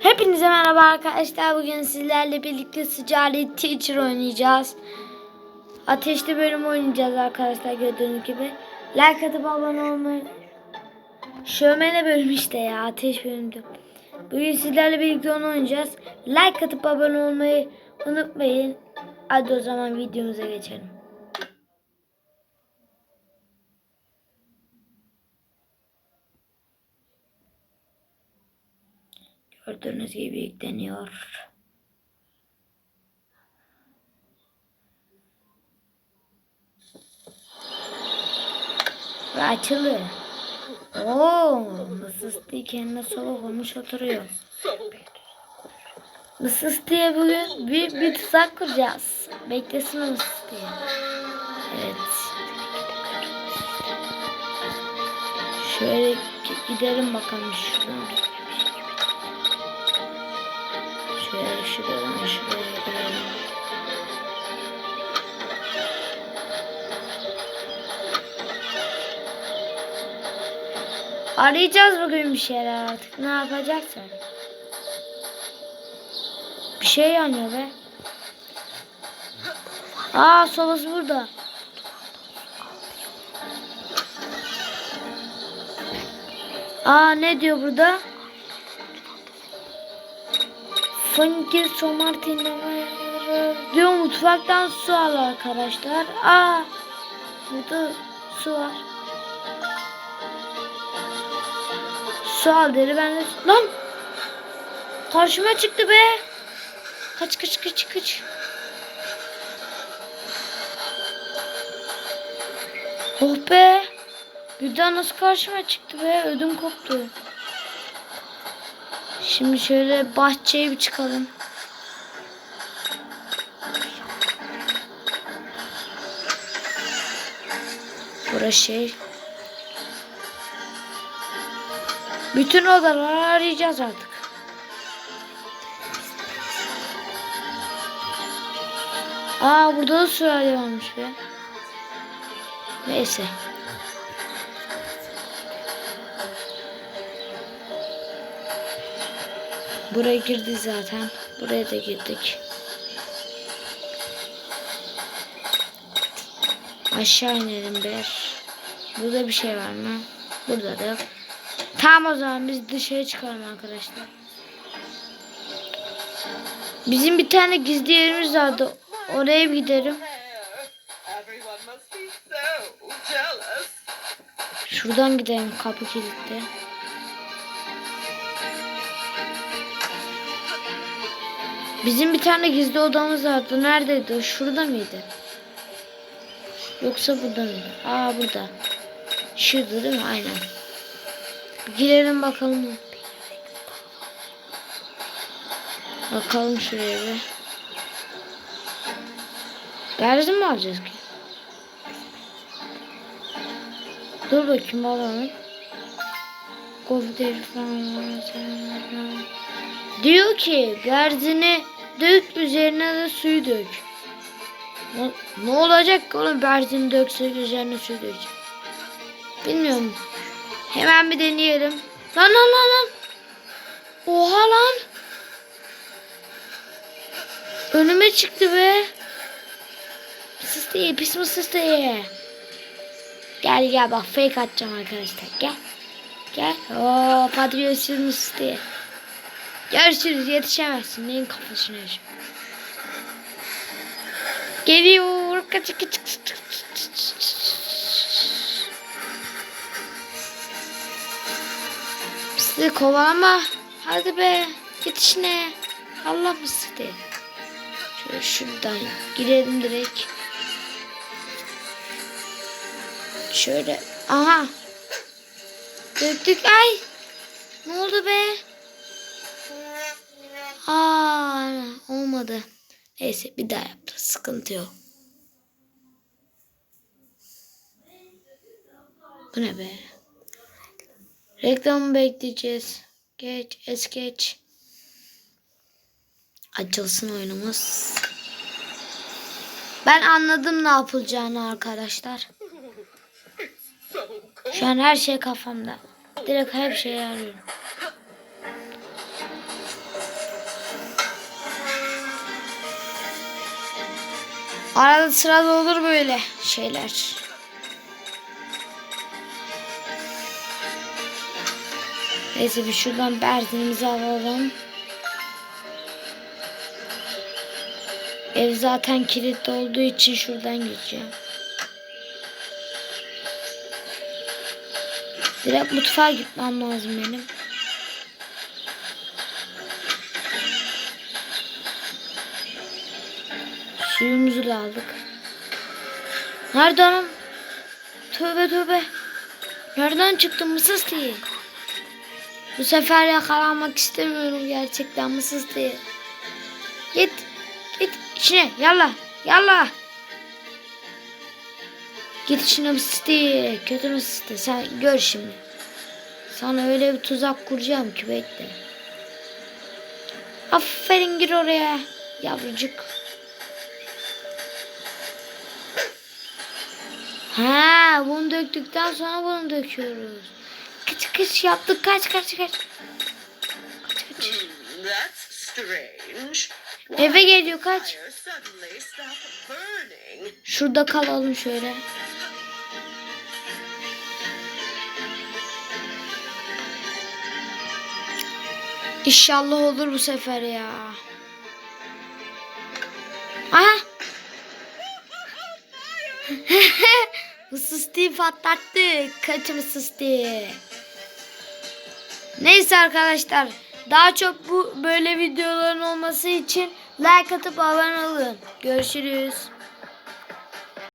Hepinize merhaba arkadaşlar. Bugün sizlerle birlikte Sıcari Teacher oynayacağız. Ateşli bölüm oynayacağız arkadaşlar, gördüğünüz gibi. Like atıp abone olmayı. Şömene bölüm işte ya, ateş bölümdü. Bugün sizlerle birlikte onu oynayacağız. Like atıp abone olmayı unutmayın. Hadi o zaman videomuza geçelim. Gördüğünüz gibi yükleniyor. Ve açılıyor. Oo, Mısıs kendine soğuk olmuş oturuyor. Mısıs diye bugün büyük bir tuzak kuracağız. Beklesin o Mısıs diye. Evet. Şöyle gidelim bakalım şuradan. Şöyle şuradan şuraya gidelim. Arayacağız bugün bir şeyler artık. Ne yapacaksak. Bir şey yanıyor be. Aa, sobası burada. Aa, ne diyor burada? Funky Somartin'e diyor, mutfaktan su al arkadaşlar. Aa, burada su var. Su al dedi, ben de lan karşıma çıktı be. Kaç. Oh be. Birden nasıl karşıma çıktı be, ödüm koptu. Şimdi şöyle bahçeye bir çıkalım. Burası şey. Bütün odaları arayacağız artık. Aa, burada da su varmış be. Neyse. Buraya girdi zaten. Buraya da girdik. Aşağı inelim be. Burada bir şey var mı? Burada da yok. Tamam, o zaman biz dışarı çıkalım arkadaşlar. Bizim bir tane gizli yerimiz vardı. Oraya bir gidelim. Şuradan gidelim, kapı kilitli. Bizim bir tane gizli odamız vardı. Neredeydi? Şurada mıydı? Yoksa burada mıydı? Aa, burada. Şurada değil mi? Aynen. Girelim bakalım. Bakalım şuraya bir. Garajı mı alacağız ki? Dur bakayım, alalım. Gofter falan. Diyor ki garzini dök, üzerine de suyu dök. Ne olacak ki oğlum, garzini döksek üzerine suyu dökecek. Bilmiyorum. Hemen bir deneyelim. Lan. Oha lan. Önüme çıktı be. Mısıs diye, pis mısıs diye. Gel bak, fake atacağım arkadaşlar. Gel. Oo, patriotsuz mısıs diye. Görüşürüz, yetişemezsin. Neyin kafasına yaşıyor. Geliyor. Kaç. Sizi kovalama. Hadi be. Git işine. Allah mısın diye. Şöyle şuradan girelim direkt. Şöyle. Aha. Döktük. Ay. Ne oldu be? Aa, olmadı. Neyse, bir daha yaptı. Sıkıntı yok. Bu ne be? Reklamı bekleyeceğiz. Geç. Açılsın oyunumuz. Ben anladım ne yapılacağını arkadaşlar. Şu an her şey kafamda. Direkt her şeyi arıyorum. Arada sırada olur böyle şeyler. Neyse bir şuradan benzinimizi alalım. Ev zaten kilitli olduğu için şuradan geçeceğim. Direkt mutfağa gitmem lazım benim. Suyumuzu da aldık. Nereden? Tövbe tövbe. Nereden çıktın mısız diye? Bu sefer yakalanmak istemiyorum gerçekten mısız diye. Git. Git içine. Yallah. Yallah. Git içine mısız diye. Kötü mısız diye. Sen gör şimdi. Sana öyle bir tuzak kuracağım ki bekle. Aferin gir oraya. Yavrucuk. Ha, bunu döktükten sonra bunu döküyoruz. Kaç kaç yaptık kaç kaç kaç. Kaç kaç. That's strange. Eve geliyor kaç. Fire suddenly stopped burning. Şurada kalalım şöyle. İnşallah olur bu sefer ya. Aha. Mısıstiği patlattık. Kaç mısıstiği. Neyse arkadaşlar. Daha çok bu böyle videoların olması için like atıp abone olun. Görüşürüz.